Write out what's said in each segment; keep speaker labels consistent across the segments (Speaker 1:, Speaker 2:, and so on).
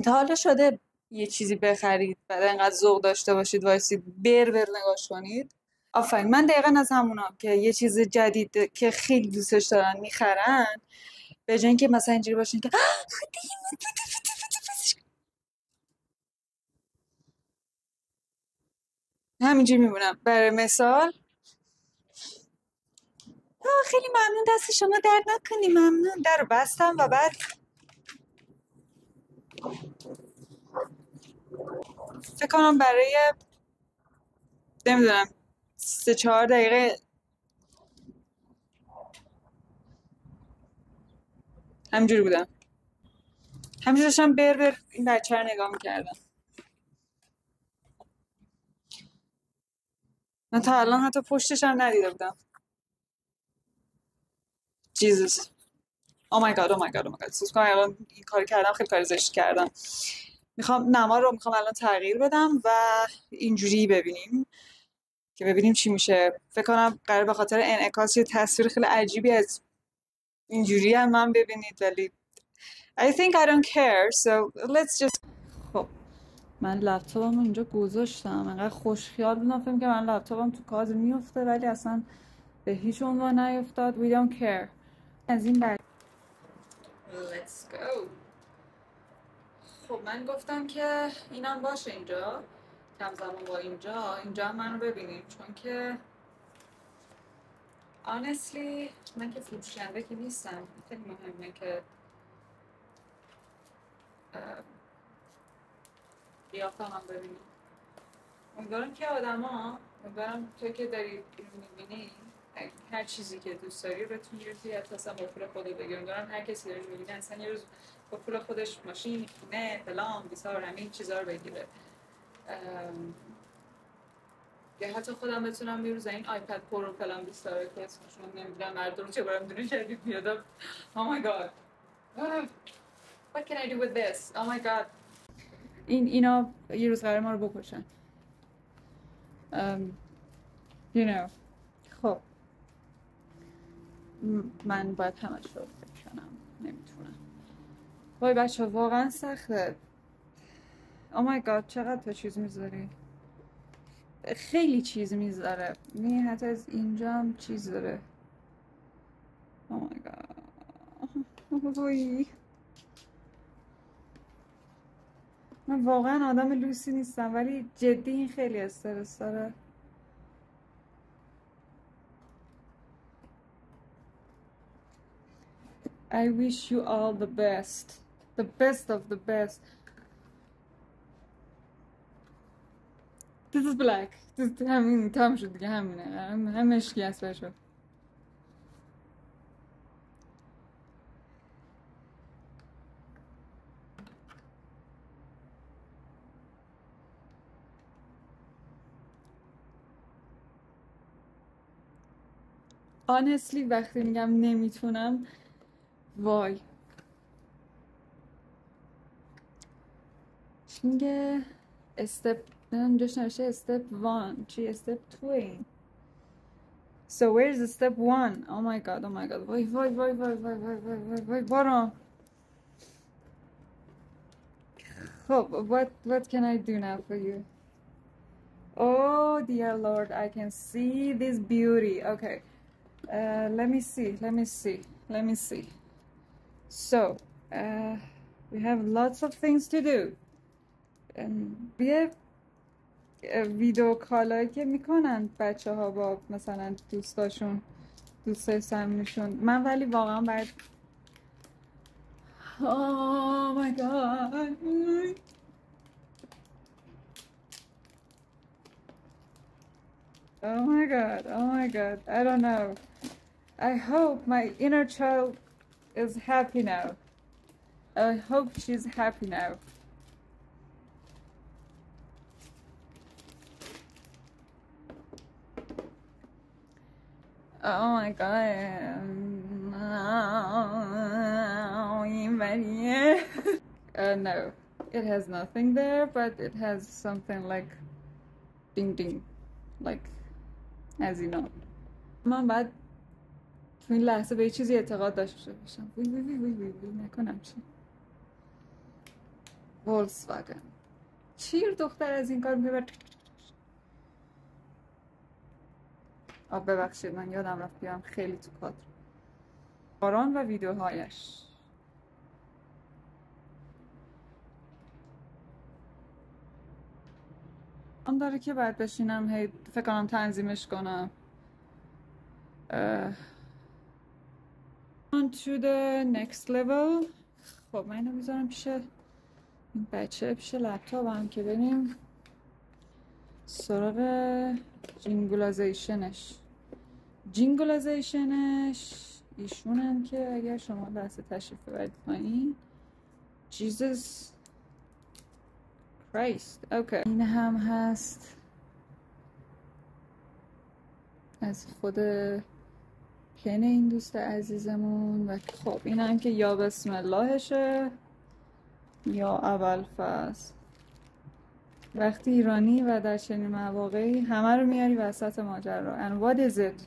Speaker 1: تا حالا شده یه چیزی بخرید بعد انقدر ذوق داشته باشید وایسید بر نگاش کنید؟ آفرین، من دقیقا از همونام که یه چیز جدید که خیلی دوستش دارن میخرن، به جای اینکه مثلا اینجوری باشین که همینجوری میمونم. برای مثال خیلی ممنون، دست شما درد نکنی، ممنون. در رو بستم و بعد فکر کنم برای نمیدونم 3-4 دقیقه همینجوری بودم، همینجوری داشتم بر این بچه رو نگاه میکردم. من تا الان حتی پشتش هم ندیده بودم. جیزوس، او مای گاد، او مای گاد، او مای گاد. سوز کنم الان این کار کردم، خیلی کار زشت کردم. میخوام نما رو الان تغییر بدم و اینجوری ببینیم که ببینیم چی میشه. فکر کنم قرار به خاطر انعکاس یه تصویر خیلی عجیبی از اینجوری هم من ببینید، ولی I think I don't care so let's just. خب من لپتاپم اینجا گذاشتم، انقدر خوشخیال بودم فکر که من لپتاپم تو کاد میفته ولی اصلا به هیچ عنوان نیفتاد. We don't care. از این بعد let's go. خب من گفتم که اینم باشه اینجا، کم زمان با اینجا هم منو ببینیم، چون که honestly من که فروشنده که نیستم، خیلی مهمه که قیافم هم ببینیم. امیدوارم که امیدوارم تو که داری اینو میبینی هر چیزی که دوست داری رو بتونی توی اصلا با پول خودت بگیری. امیدوارم هر کسی داری میبینه اصلا یه روز با پول خودش ماشین، خونه، فلان، بیسار همین چیزا رو بگیره. یا حتی خودم بتونم یه روز این آیپد پرو فلان بیساره که اسمشون نمیدونم مردم چه برام دونه جدید میادم. Oh my god. What can I do with this? Oh my god. اینا یه روز قرار ما رو بکشن. You know. خب من باید همش رو بکنم، نمیتونم. وای بچه واقعا سخته. Oh my god چقدر تو چیز میذاری، خیلی چیز میذاره، نه حتی از اینجا هم چیز داره. Oh my god وای من واقعا آدم لوسی نیستم ولی جدی این خیلی استرس داره. I wish you all the best. The best of the best. This is black. همین تمام شد دیگه، همینه، همه اشکی هست بشو. Honestly وقتی میگم نمیتونم وای چی میگه استپ اینجاش نوشته استپ 1 چی استپ 2 این. So where's the step 1? Oh my god, oh my god. وای بارم. خب what can I do now for you? Oh dear lord, I can see this beauty. Okay, let me see. So we have lots of things to do. یه ویدیو کالایی که میکنن بچه ها با مثلا دوستاشون، دوستای صمیمیشون. من ولی واقعا باید Oh my god. Oh my god, I don't know. I hope my inner child is happy now. I hope she's happy now. Oh my god. No, it has nothing there, but it has something like ding ding, like as you know. من بعد تو این لحظه به یه چیزی اعتقاد داشته باشم. وی نکنم چی. ولکسواگن. چیر دختر از این کار میبرد. ببخشید من یادم رفت بیام خیلی تو کادر. باران و ویدیوهایش. آن داره که بعد بشینم هی فکر کنم تنظیمش کنم. On to the next level. خب من اینو میذارم پیش این بچه، پیش لپتاپم که بریم سراغ جینگولایزیشنش. ایشونم که اگر شما دست تشریف ببرید پایین. Jesus Christ. اوکی. این هم هست از خود پن این دوست عزیزمون. و خب این هم که یا بسم اللهشه یا اول فصل. وقتی ایرانی و در چنین مواقعی همه رو میاری وسط ماجرا. And what is it؟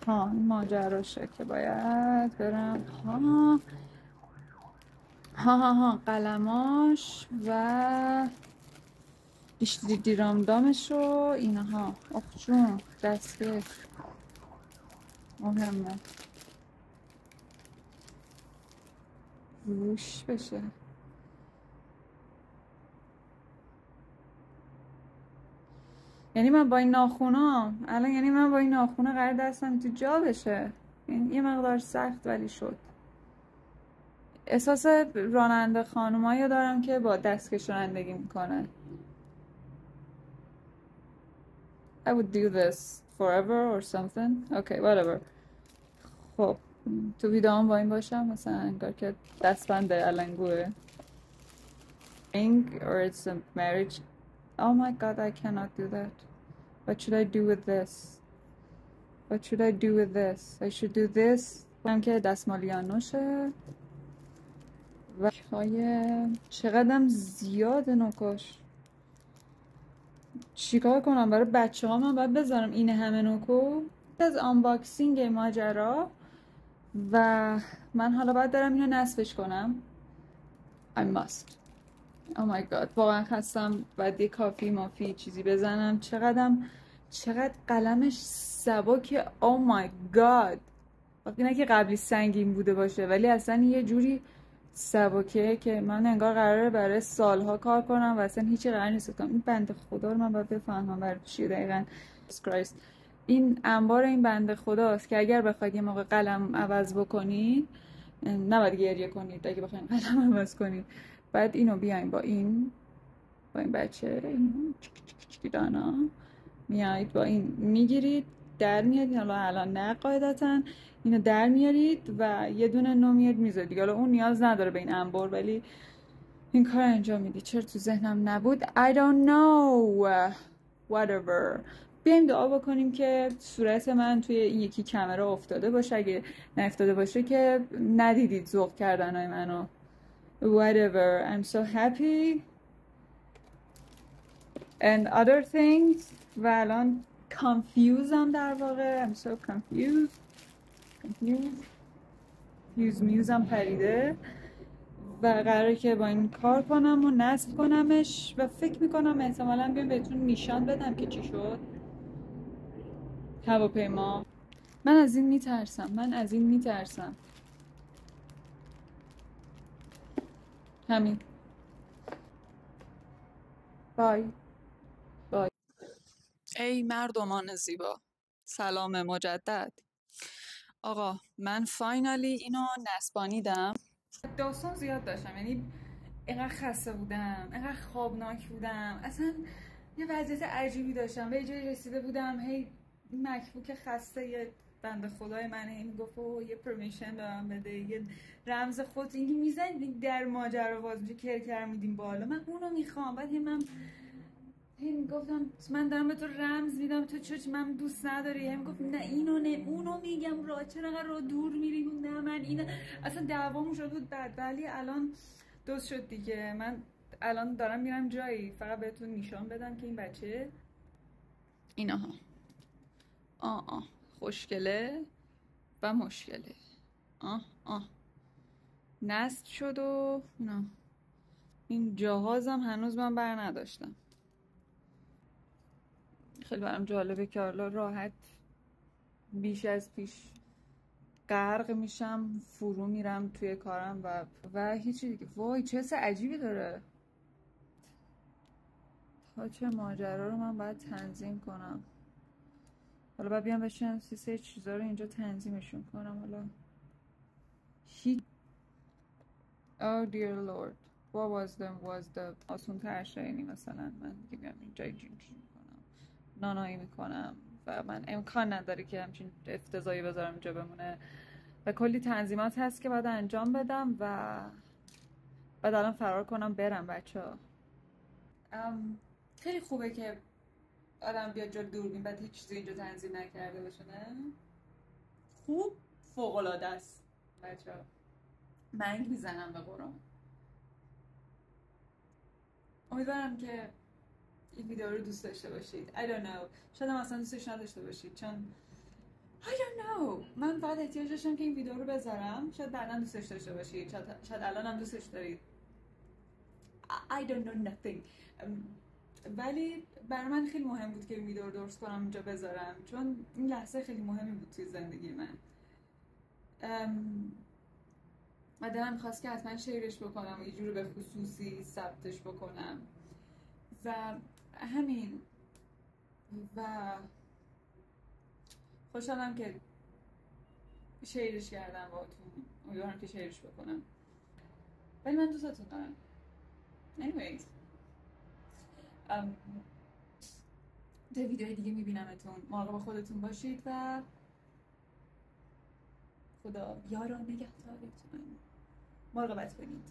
Speaker 1: این ماجراشه که باید برم. قلماش و دیرامدامش و اینها. جون دستکش مهمه روش بشه. یعنی من با این ناخونام الان قرار دستم تو جا بشه. یه مقدار سخت ولی شد. احساس راننده خانومایی دارم که با دستکش رانندگی میکنه. I would do this forever or something. Okay, whatever. خب تو ویدئوام با این باشم مثلا انگار که دستبند علنگوه. Or it's a marriage. Oh my god, I cannot do that. What should I do with this? I should do this. هم که دستمالیانوشه و چقدرم زیاد نوکاش. چیکار کنم برای بچه ها؟ من باید بذارم این همه نوکو از آنباکسینگ ماجرا و من حالا باید دارم اینو نصبش کنم. I must. Oh my god واقعا خستم. باید یه کافی مافی چیزی بزنم. چقدر قلمش سبکه. Oh my god. نه که قبلی سنگین بوده باشه ولی اصلا یه جوری سبکه که من انگار قراره برای سالها کار کنم و اصلا هیچی قرار نیست کنم. این بنده خدا رو من باید بفهمم برای چیه دقیقا. این انبار این بنده خداست که اگر بخواید یه موقع قلم عوض بکنید نباید گریه کنید. اگه بخواید قلم عوض کنید بعد اینو بیاین با این بچه این دانا میایید با این میگیرید در میاد. حالا الان نه قاعدتا اینو در میارید و یه دونه نو میاد میذارید. حالا اون نیاز نداره به این انبار ولی این کار انجام میدی. چرا تو ذهنم نبود؟ I don't know. Whatever. بیایم دعا بکنیم که صورت من توی این یکی کامera افتاده باشه. اگه نیفتاده باشه که ندیدید ذوق کردنهای منو. Whatever. I'm so happy and other things. و الان confused هم در واقع. I'm so confused. هم پریده و قراره که با این کار کنم و نصب کنمش و فکر میکنم احتمالاً بیام بهتون نشان بدم که چی شد. هواپیما. من از این میترسم. همین. بای. ای مردمان زیبا، سلام مجدد. آقا من فاینالی اینو نصبانیدم. داستان زیاد داشتم، یعنی اینقدر خسته بودم، اینقدر خوابناک بودم، اصلا یه وضعیت عجیبی داشتم و یه جایی رسیده بودم هی مکبوک خسته یه بنده خدای من هی میگفت یه پرمیشن دارم بده، یه رمز خود اینکه میزنید در ماجرا باز میشه کرکر میدیم بالا، من اونو میخوام. بعد هی میگفتم من دارم به تو رمز میدم تو چه من دوست نداری، هی میگفت نه اینو نه اونو میگم چرا رو دور میری، نه من اینو. اصلا دعوامون شد بود بعد، ولی الان دوست شد دیگه. من الان دارم میرم جایی فقط بهتون نشان بدم که این بچه اینها خوشگله و مشکله نصب شد و نه این جهازم هنوز من بر نداشتم. خیلی برام جالبه که حالا راحت بیش از پیش غرق میشم، فرو میرم توی کارم و هیچی دیگه. وای چه حس عجیبی داره. تا چه ماجرا رو من باید تنظیم کنم. حالا باید بیام بشینم سه چیزا رو اینجا تنظیمشون کنم. حالا هیچ Oh dear lord what was the آسون ترش اینی. مثلا من دیگه بیام اینجا اینجوری میکنم، نانایی میکنم و من امکان نداره که همچین افتضایی بذارم اینجا بمونه و کلی تنظیمات هست که باید انجام بدم و بعد الان فرار کنم برم. بچه ها خیلی خوبه که آدم بیاد جلو دوربین بعد هیچ چیزی اینجا تنظیم نکرده باشه، نه؟ خوب فوق‌العاده است بچه ها. منگ میزنم به قرآن. امیدوارم که این ویدیو رو دوست داشته باشید. I don't know. شاید هم اصلا دوستش نداشته باشید چون I don't know. من فقط احتیاج داشتم که این ویدیو رو بذارم. شاید بعدا دوستش داشته باشید، شاید الان هم دوستش دارید. I don't know nothing. ولی برای من خیلی مهم بود که این ویدیو رو درست کنم اینجا بذارم چون این لحظه خیلی مهمی بود توی زندگی من و دلم خواست که حتما شیرش بکنم و یه جور به خصوصی ثبتش بکنم و همین. و خوشحالم که شیرش کردم باهاتون. امیدوارم که شیرش بکنم. ولی من دوستتون دارم. anyways در ویدیوهای دیگه میبینمتون. مراقب خودتون باشید و خدا یار و نگهدارتون. مراقبت کنید.